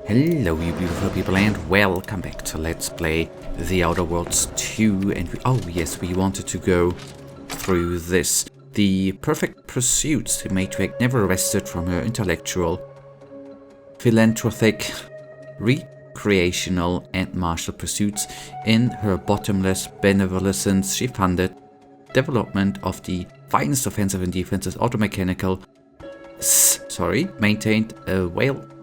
Hello you beautiful people and welcome back to Let's Play The Outer Worlds 2 and we wanted to go through this. The perfect pursuits. The Matriarch never rested from her intellectual, philanthropic, recreational and martial pursuits. In her bottomless benevolence she funded development of the finest offensive and defensive automechanical maintained a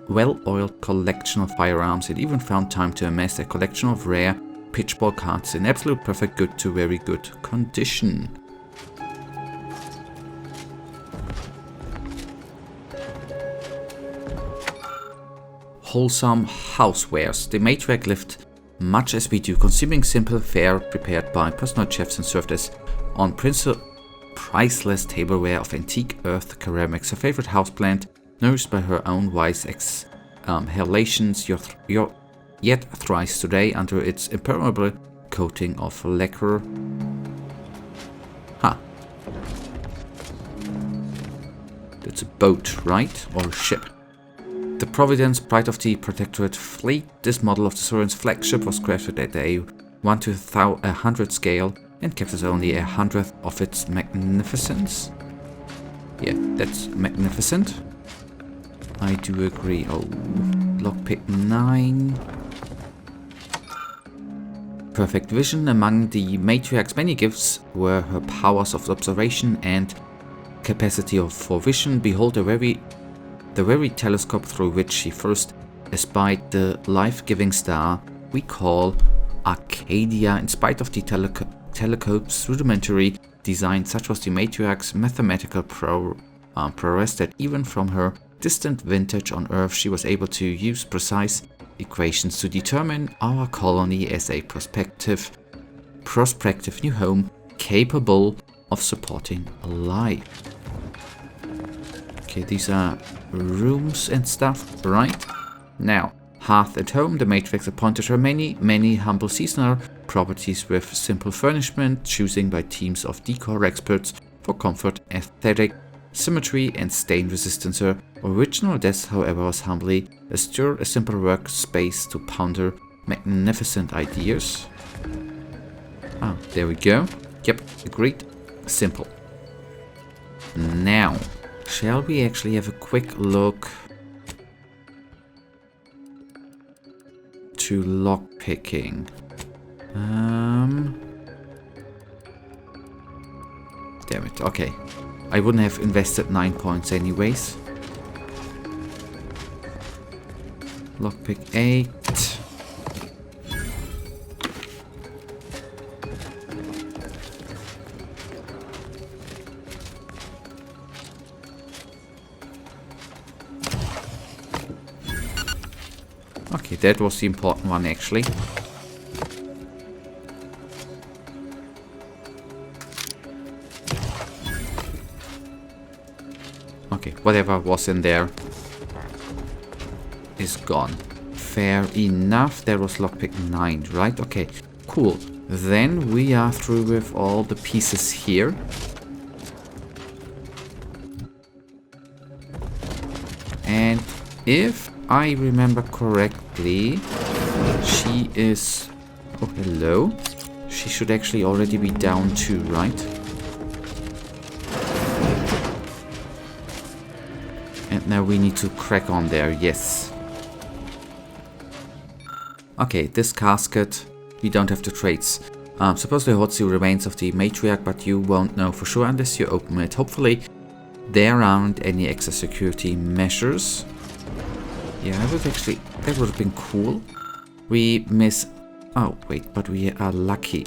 well-oiled collection of firearms. It even found time to amass a collection of rare pitchball cards in absolute perfect good to very good condition. Wholesome housewares. The Matriarch lived much as we do, consuming simple fare prepared by personal chefs and served as on priceless tableware of antique earth ceramics. Her favorite houseplant, nourished by her own wise exhalations, yet thrives today under its impermeable coating of lacquer. That's a boat, right? Or a ship. The Providence, pride of the Protectorate fleet. This model of the Sovereign's flagship was crafted at a 1 to 100 scale and kept as only 1/100th of its magnificence. Yeah, that's magnificent. I do agree. Oh, lockpick 9. Perfect vision. Among the Matriarch's many gifts were her powers of observation and capacity for vision. Behold the very telescope through which she first espied the life-giving star we call Arcadia. In spite of the telescope's rudimentary design, such was the Matriarch's mathematical prowess that even from her distant vintage on Earth, she was able to use precise equations to determine our colony as a prospective new home capable of supporting life. Okay, these are rooms and stuff, right? Now, hearth at home. The Matrix appointed her many humble seasonal properties with simple furnishment, choosing by teams of decor experts for comfort, aesthetic, symmetry and stain resistance. Her original desk, however, was humbly a simple workspace to ponder magnificent ideas. Ah, there we go. Yep, agreed. Simple. Now, shall we actually have a quick look to lockpicking? Damn it. Okay. I wouldn't have invested 9 points anyways. Lockpick 8. Okay, that was the important one actually. Okay, whatever was in there is gone. Fair enough. That was lockpick 9, right? Okay, cool. Then we are through with all the pieces here. And if I remember correctly, she is... Oh, hello. She should actually already be down 2, right? And now we need to crack on there, yes. Okay, this casket, we don't have the traits. Supposedly holds the remains of the Matriarch, but you won't know for sure unless you open it. Hopefully, there aren't any extra security measures. Yeah, that would have been cool. We miss... Oh, wait, but we are lucky.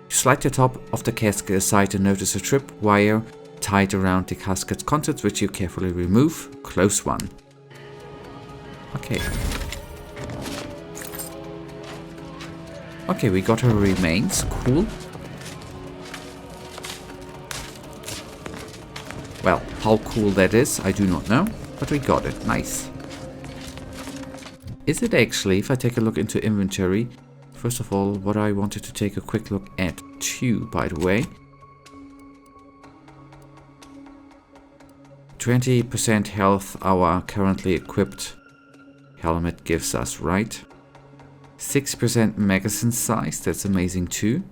Slide the top of the casket aside and notice a tripwire tied around the casket's contents, which you carefully remove. Close one. Okay. Okay, we got her remains. Cool. Well, how cool that is, I do not know, but we got it. Nice. Is it actually, if I take a look into inventory, first of all, what I wanted to take a quick look at too, by the way. 20% health, our currently equipped helmet gives us, right? 6% magazine size, that's amazing too.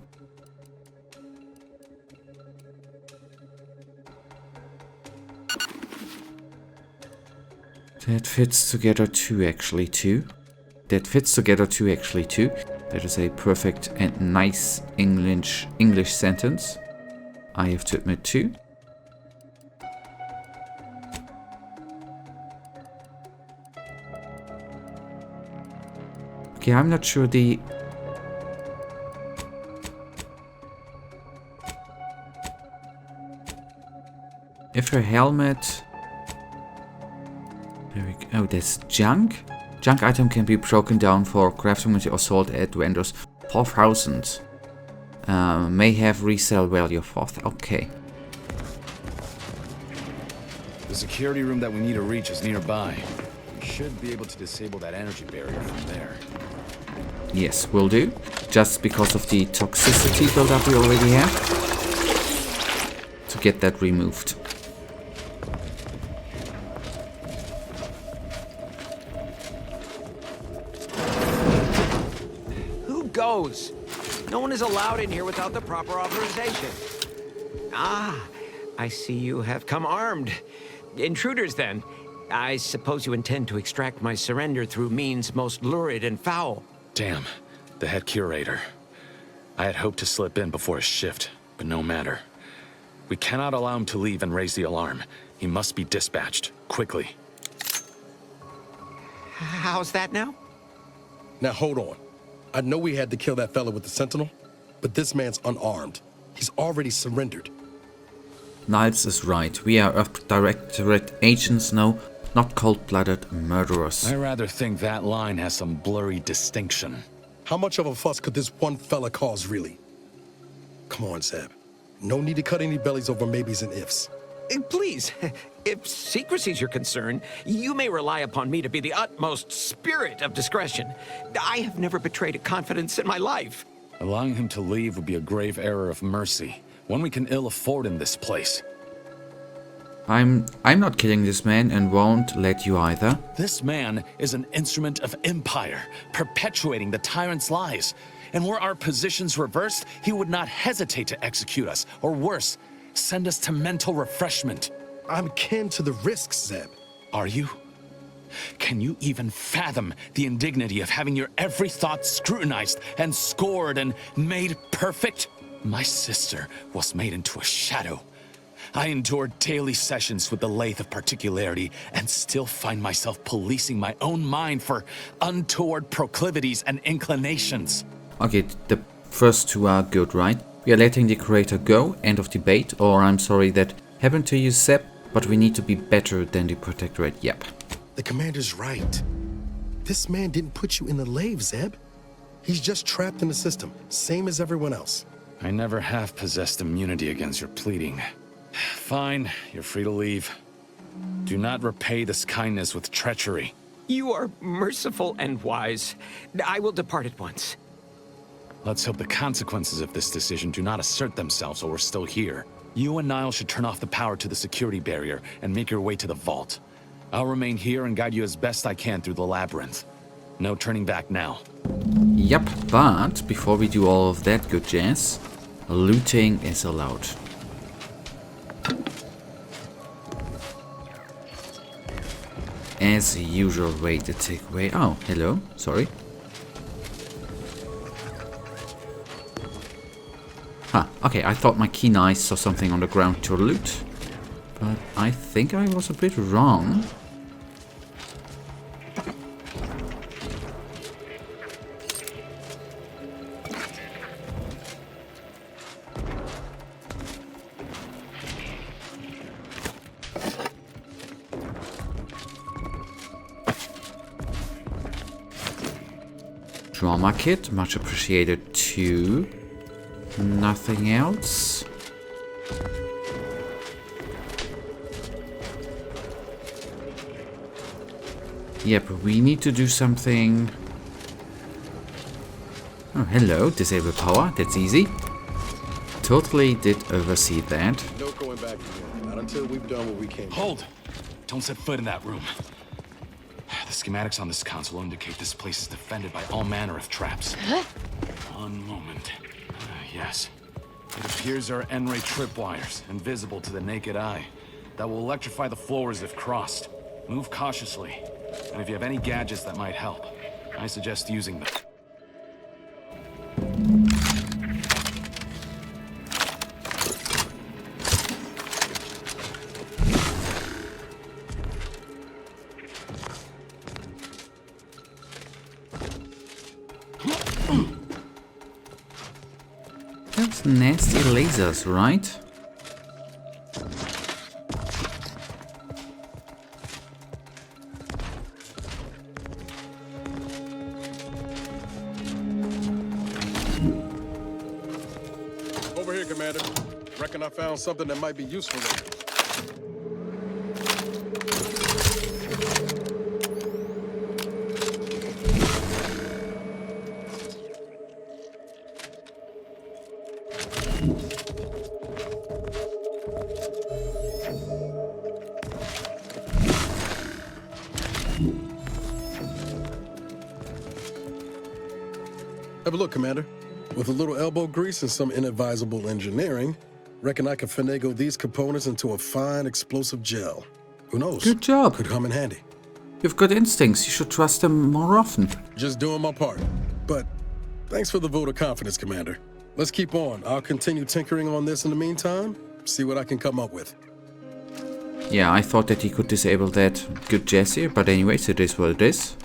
That fits together too, actually, too. That fits together too, actually, too. That is a perfect and nice English sentence, I have to admit too. Okay, I'm not sure the... If her helmet... There we go. Oh, that's junk? Junk item can be broken down for crafting material sold at vendors. 4,000. May have resale value of 4,000. Okay. The security room that we need to reach is nearby. We should be able to disable that energy barrier from there. Yes, will do. Just because of the toxicity buildup we already have. To get that removed. Goes. No one is allowed in here without the proper authorization. Ah, I see you have come armed. Intruders, then. I suppose you intend to extract my surrender through means most lurid and foul. Damn, the head curator. I had hoped to slip in before his shift, but no matter. We cannot allow him to leave and raise the alarm. He must be dispatched, quickly. How's that now? Now hold on. I know we had to kill that fella with the Sentinel, but this man's unarmed. He's already surrendered. Niles is right. We are Earth Directorate agents now, not cold-blooded murderers. I rather think that line has some blurry distinction. How much of a fuss could this one fella cause, really? Come on, Zeb. No need to cut any bellies over maybes and ifs. Please, if secrecy's your concern, you may rely upon me to be the utmost spirit of discretion. I have never betrayed a confidence in my life. Allowing him to leave would be a grave error of mercy, one we can ill afford in this place. I'm not killing this man and won't let you either. This man is an instrument of empire, perpetuating the tyrant's lies. And were our positions reversed, he would not hesitate to execute us, or worse, send us to mental refreshment. I'm kin to the risks, Zeb. Are you? Can you even fathom the indignity of having your every thought scrutinized and scored and made perfect? My sister was made into a shadow. I endured daily sessions with the lathe of particularity and still find myself policing my own mind for untoward proclivities and inclinations. Okay, the first two are good, right? We are letting the creator go, end of debate, or I'm sorry that happened to you, Zeb, but we need to be better than the Protectorate, yep. The commander's right. This man didn't put you in the lathe, Zeb. He's just trapped in the system, same as everyone else. I never have possessed immunity against your pleading. Fine, you're free to leave. Do not repay this kindness with treachery. You are merciful and wise. I will depart at once. Let's hope the consequences of this decision do not assert themselves while we're still here. You and Niall should turn off the power to the security barrier and make your way to the vault. I'll remain here and guide you as best I can through the labyrinth. No turning back now. Yep, but before we do all of that good jazz, looting is allowed. As usual, way to take away. Oh, hello, sorry. Huh, okay, I thought my keen eyes saw something on the ground to loot, but I think I was a bit wrong. Drama kit, much appreciated too. Nothing else. Yep, we need to do something. Oh, hello, disable power, that's easy. Totally did oversee that. No going back again, not until we've done what we came. Hold! Don't set foot in that room. The schematics on this console indicate this place is defended by all manner of traps. One moment. Yes. It appears there are N-ray tripwires, invisible to the naked eye, that will electrify the floors if crossed. Move cautiously. And if you have any gadgets that might help, I suggest using them. Those nasty lasers, right? Over here, Commander. Reckon I found something that might be useful there. Have a look, Commander. With a little elbow grease and some inadvisable engineering, reckon I can finagle these components into a fine explosive gel. Who knows? Good job. Could come in handy. You've got instincts. You should trust them more often. Just doing my part. But thanks for the vote of confidence, Commander. Let's keep on. I'll continue tinkering on this in the meantime, see what I can come up with. Yeah, I thought that he could disable that good Jesse, but anyways, it is what it is.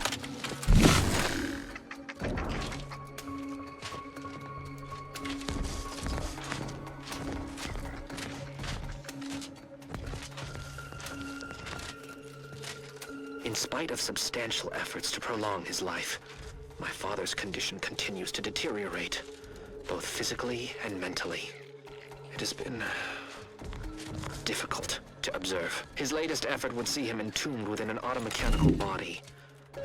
In spite of substantial efforts to prolong his life, my father's condition continues to deteriorate, both physically and mentally. It has been difficult to observe. His latest effort would see him entombed within an automechanical body.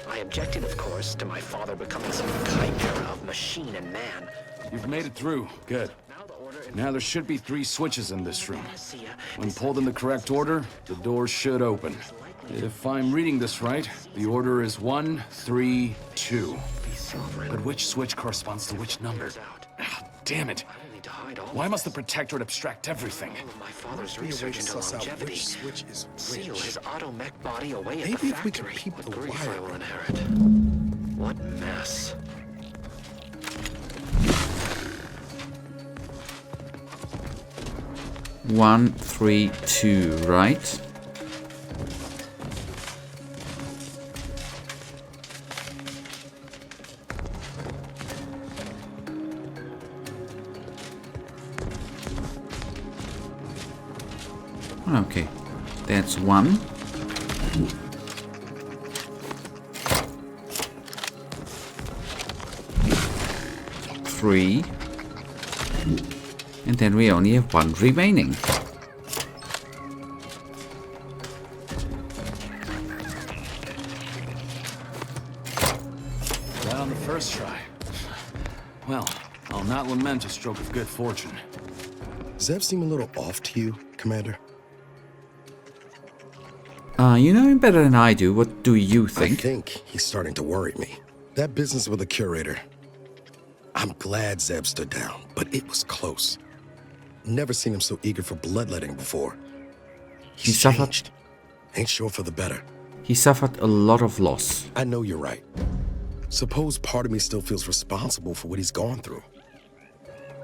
I objected, of course, to my father becoming some chimera of machine and man. You've made it through. Good. Now there should be 3 switches in this room. When pulled in the correct order, the doors should open. If I'm reading this right, the order is 1, 3, 2. But which switch corresponds to which number? Ah, damn it. Why must the Protectorate abstract everything? My father's research into longevity. Seal his auto-mech body away at Maybe the if we could factory. peep What the grief I wire. will inherit. What mess. One, 3, 2, right? Okay, that's 1. Three. And then we only have 1 remaining. That on the first try. Well, I'll not lament a stroke of good fortune. Does that seem a little off to you, Commander? You know him better than I do. What do you think? I think he's starting to worry me. That business with the curator. I'm glad Zeb stood down, but it was close. Never seen him so eager for bloodletting before. He suffered. Changed. Ain't sure for the better. He suffered a lot of loss. I know you're right. Suppose part of me still feels responsible for what he's gone through.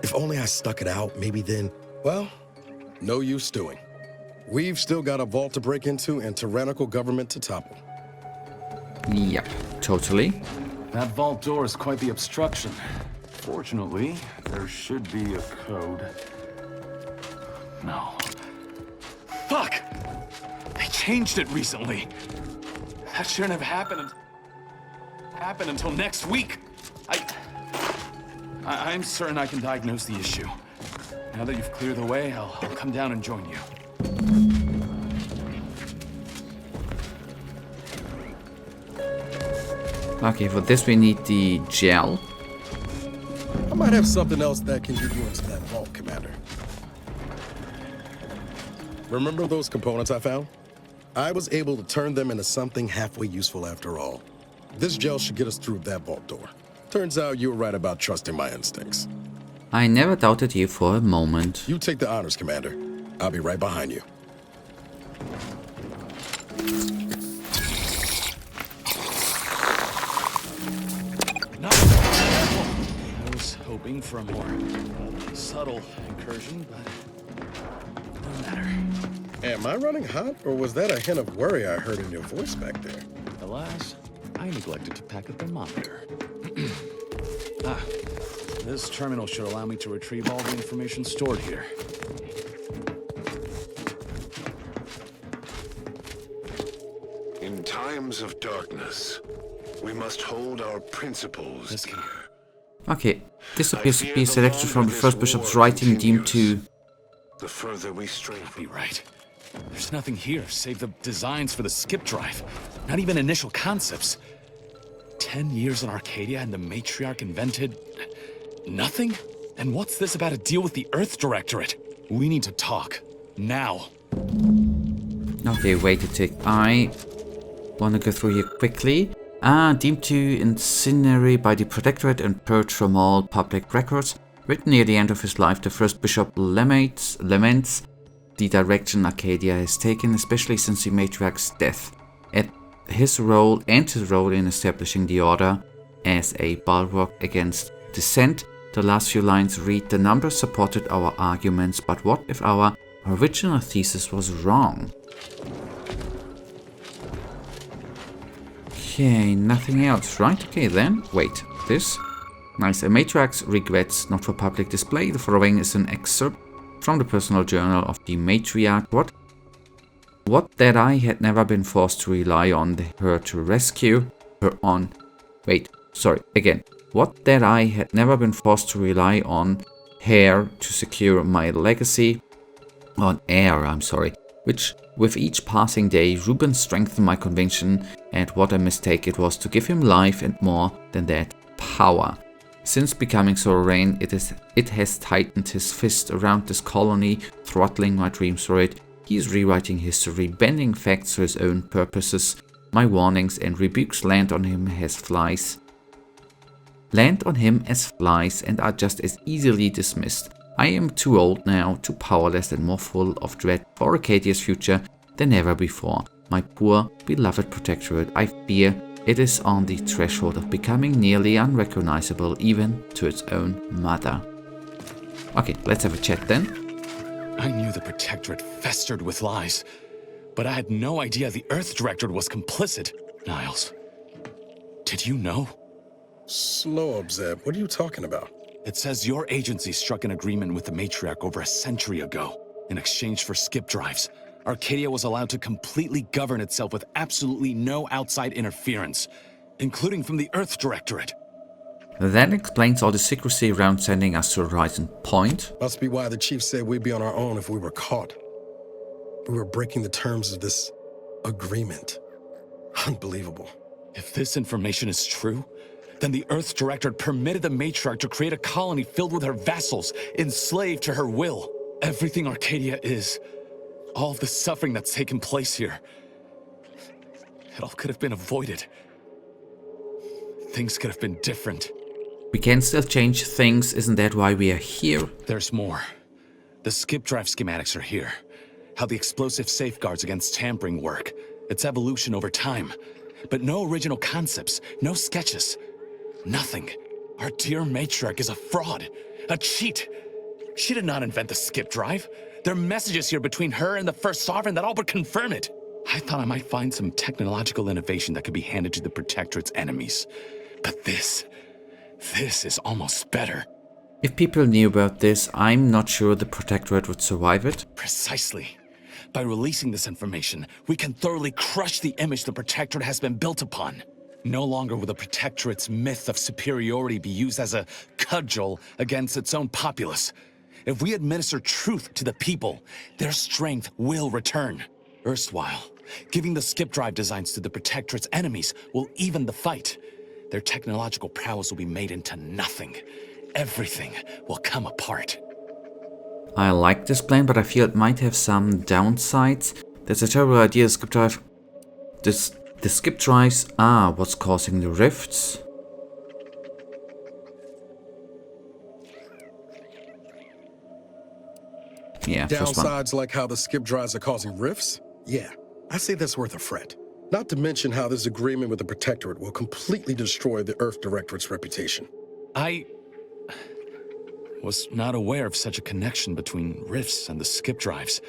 If only I stuck it out, maybe then, well, no use stewing. We've still got a vault to break into and tyrannical government to topple. Yep, totally. That vault door is quite the obstruction. Fortunately, there should be a code. No. Fuck! They changed it recently. That shouldn't have happened until next week. I'm certain I can diagnose the issue. Now that you've cleared the way, I'll come down and join you. Okay, for this we need the gel. I might have something else that can get you into that vault, Commander. Remember those components I found? I was able to turn them into something halfway useful after all. This gel should get us through that vault door. Turns out you were right about trusting my instincts. I never doubted you for a moment. You take the honors, Commander. I'll be right behind you. Not I was hoping for a more subtle incursion, but no matter. Am I running hot, or was that a hint of worry I heard in your voice back there? Alas, I neglected to pack a thermometer. This terminal should allow me to retrieve all the information stored here. In times of darkness, we must hold our principles This can- dear. Okay, this appears to be a selection from the first bishop's writing deemed to... The further we stray Be from right. There's nothing here save the designs for the skip drive. Not even initial concepts. 10 years in Arcadia and the Matriarch invented... nothing? And what's this about a deal with the Earth Directorate? We need to talk. Now. Okay, wait a tick. I want to go through here quickly. Deemed to incinerate by the Protectorate and purge from all public records. Written near the end of his life, the first bishop laments the direction Arcadia has taken, especially since the Matriarch's death. His role in establishing the order as a bulwark against dissent. The last few lines read, "The numbers supported our arguments, but what if our original thesis was wrong?" Okay, nothing else, right? Okay then, wait, this? Nice. A Matriarch's regrets, not for public display. The following is an excerpt from the personal journal of the Matriarch. What that I had never been forced to rely on her to rescue her on... Wait, sorry, again. What that I had never been forced to rely on her to secure my legacy... Which, with each passing day, Reuben strengthened my conviction, and what a mistake it was to give him life and more than that, power. Since becoming sovereign, it has tightened his fist around this colony, throttling my dreams for it. He is rewriting history, bending facts to his own purposes. My warnings and rebukes land on him as flies, and are just as easily dismissed. I am too old now, too powerless and more full of dread for Arcadia's future than ever before. My poor, beloved Protectorate, I fear it is on the threshold of becoming nearly unrecognizable even to its own mother. Okay, let's have a chat then. I knew the Protectorate festered with lies, but I had no idea the Earth Directorate was complicit. Niles, did you know? Slow up, Zeb. What are you talking about? It says your agency struck an agreement with the Matriarch over a century ago. In exchange for skip drives, Arcadia was allowed to completely govern itself with absolutely no outside interference, including from the Earth Directorate. That explains all the secrecy around sending us to Horizon Point. Must be why the chief said we'd be on our own if we were caught. We were breaking the terms of this agreement. Unbelievable. If this information is true, then the Earth Directorate permitted the Matriarch to create a colony filled with her vassals, enslaved to her will. Everything Arcadia is, all of the suffering that's taken place here, it all could have been avoided. Things could have been different. We can still change things, isn't that why we are here? There's more. The skip drive schematics are here. How the explosive safeguards against tampering work, its evolution over time. But no original concepts, no sketches. Nothing. Our dear Matriarch is a fraud, a cheat. She did not invent the skip drive. There are messages here between her and the First Sovereign that all but confirm it. I thought I might find some technological innovation that could be handed to the Protectorate's enemies. But this is almost better. If people knew about this, I'm not sure the Protectorate would survive it. Precisely. By releasing this information, we can thoroughly crush the image the Protectorate has been built upon. No longer will the Protectorate's myth of superiority be used as a cudgel against its own populace. If we administer truth to the people, their strength will return. Erstwhile, giving the skip drive designs to the Protectorate's enemies will even the fight. Their technological prowess will be made into nothing. Everything will come apart. I like this plan, but I feel it might have some downsides. That's a terrible idea, skip drive. The skip drives are what's causing the rifts. Yeah, first one. Downsides like how the skip drives are causing rifts? Yeah, I say that's worth a fret. Not to mention how this agreement with the Protectorate will completely destroy the Earth Directorate's reputation. I was not aware of such a connection between rifts and the skip drives.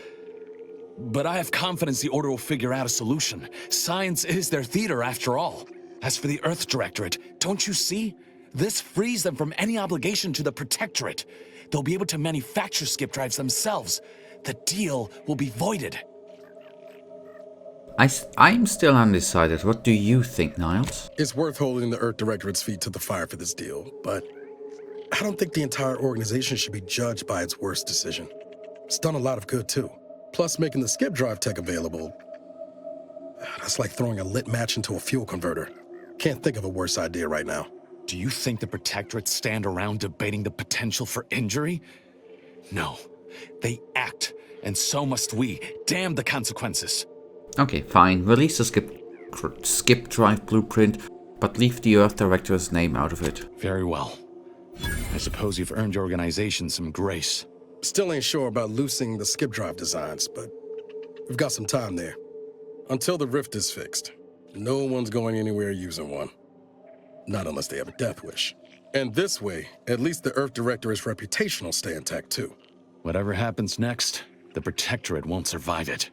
But I have confidence the Order will figure out a solution. Science is their theater, after all. As for the Earth Directorate, don't you see? This frees them from any obligation to the Protectorate. They'll be able to manufacture skip drives themselves. The deal will be voided. I'm still undecided. What do you think, Niles? It's worth holding the Earth Directorate's feet to the fire for this deal, but I don't think the entire organization should be judged by its worst decision. It's done a lot of good, too. Plus, making the skip drive tech available, that's like throwing a lit match into a fuel converter. Can't think of a worse idea right now. Do you think the Protectorate stand around debating the potential for injury? No. They act, and so must we. Damn the consequences. Okay, fine. Release the skip drive blueprint, but leave the Earth Director's name out of it. Very well. I suppose you've earned your organization some grace. Still ain't sure about loosening the skip drive designs, but we've got some time there. Until the rift is fixed, no one's going anywhere using one. Not unless they have a death wish. And this way, at least the Earth Directorate's reputation will stay intact too. Whatever happens next, the Protectorate won't survive it.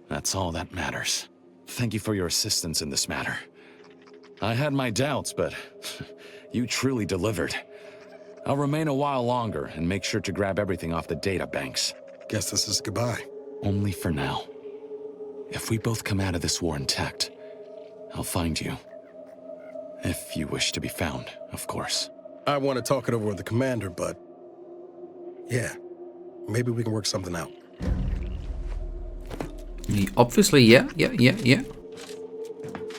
That's all that matters. Thank you for your assistance in this matter. I had my doubts, but you truly delivered. I'll remain a while longer and make sure to grab everything off the data banks. Guess this is goodbye. Only for now. If we both come out of this war intact, I'll find you. If you wish to be found, of course. I want to talk it over with the commander, but yeah, maybe we can work something out. Obviously, yeah.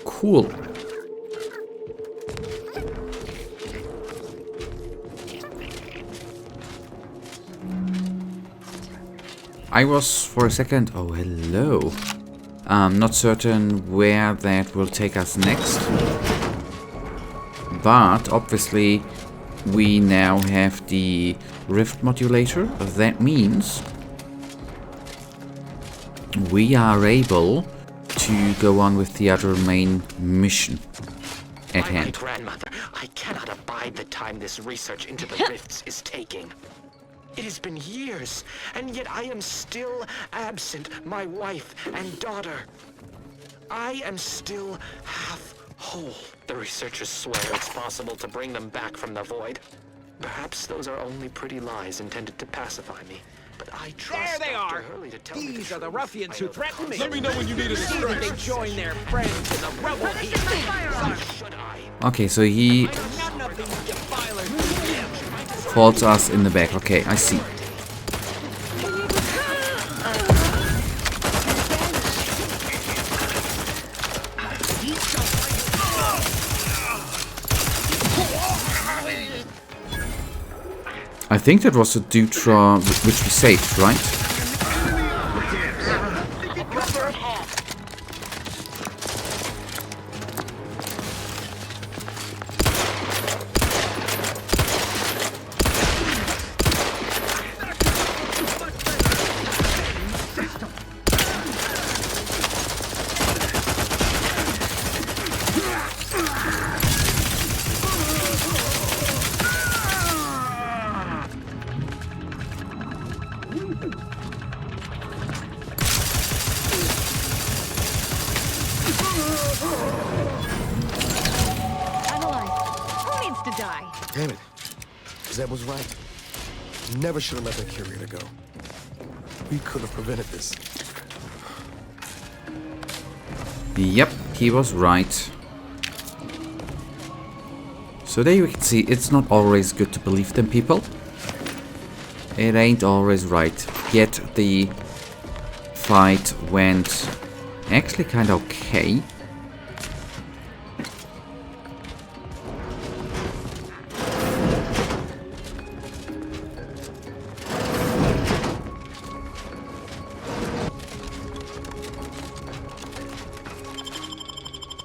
Cool. I was for a second, oh hello, not certain where that will take us next, but obviously we now have the rift modulator. That means we are able to go on with the other main mission at My hand. grandmother, I cannot abide the time this research into the rifts is taking. It has been years, and yet I am still absent my wife and daughter. I am still half whole. The researchers swear it's possible to bring them back from the void. Perhaps those are only pretty lies intended to pacify me. But I trust There they Dr. are. Hurley to tell me These the are the truth. ruffians I who know the threatened me. Let me know when you need a See that they join their friends in the rebel heat. Should I? Okay, so he None of these defilers. falls us in the back. Okay, I see. I think that was the dude which we saved, right? I'm alive. Who needs to die? Damn it. Zeb was right. Never should have let that curator go. We could have prevented this. Yep, he was right. So there you can see, it's not always good to believe them, people. It ain't always right. Yet the fight went actually kind of okay.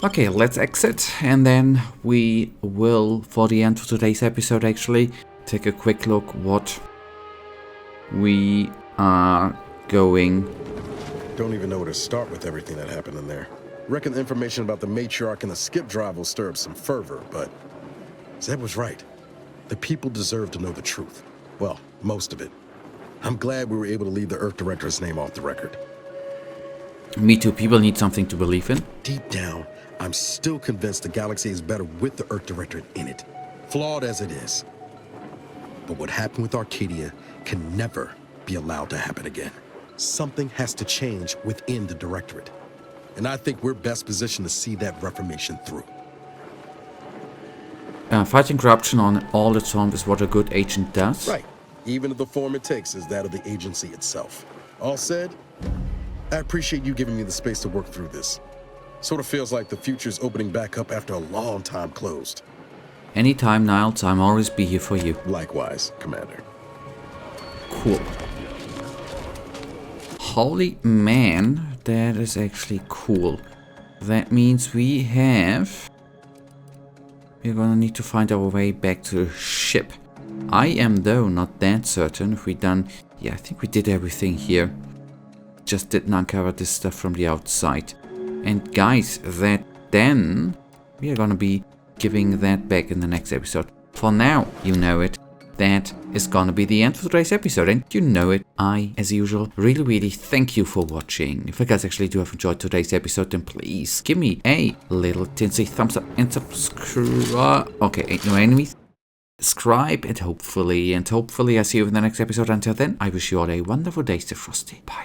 Okay, let's exit, and then we will, for the end of today's episode actually, take a quick look what we are going. Don't even know where to start with everything that happened in there. Reckon the information about the Matriarch and the skip drive will stir up some fervor, but Zed was right. The people deserve to know the truth. Well, most of it. I'm glad we were able to leave the Earth Director's name off the record. Me too, people need something to believe in. Deep down, I'm still convinced the galaxy is better with the Earth Directorate in it, flawed as it is. But what happened with Arcadia can never be allowed to happen again. Something has to change within the Directorate. And I think we're best positioned to see that reformation through. Fighting corruption on all its own is what a good agent does. Right. Even if the form it takes is that of the agency itself. All said, I appreciate you giving me the space to work through this. Sort of feels like the future's opening back up after a long time closed. Anytime, Niles, I'm always be here for you. Likewise, Commander. Cool. Holy man, that is actually cool. That means we're gonna need to find our way back to the ship. I am, though, not that certain if we done... Yeah, I think we did everything here. Just didn't uncover this stuff from the outside. And guys, then we are gonna be giving that back in the next episode. For now, you know it. That is gonna be the end of today's episode, and you know it. I, as usual, really thank you for watching. If you guys actually do have enjoyed today's episode, then please give me a little tinsy thumbs up and subscribe. Okay, ain't no enemies. Subscribe, and hopefully I see you in the next episode. Until then, I wish you all a wonderful day, Stay Frosty. Bye.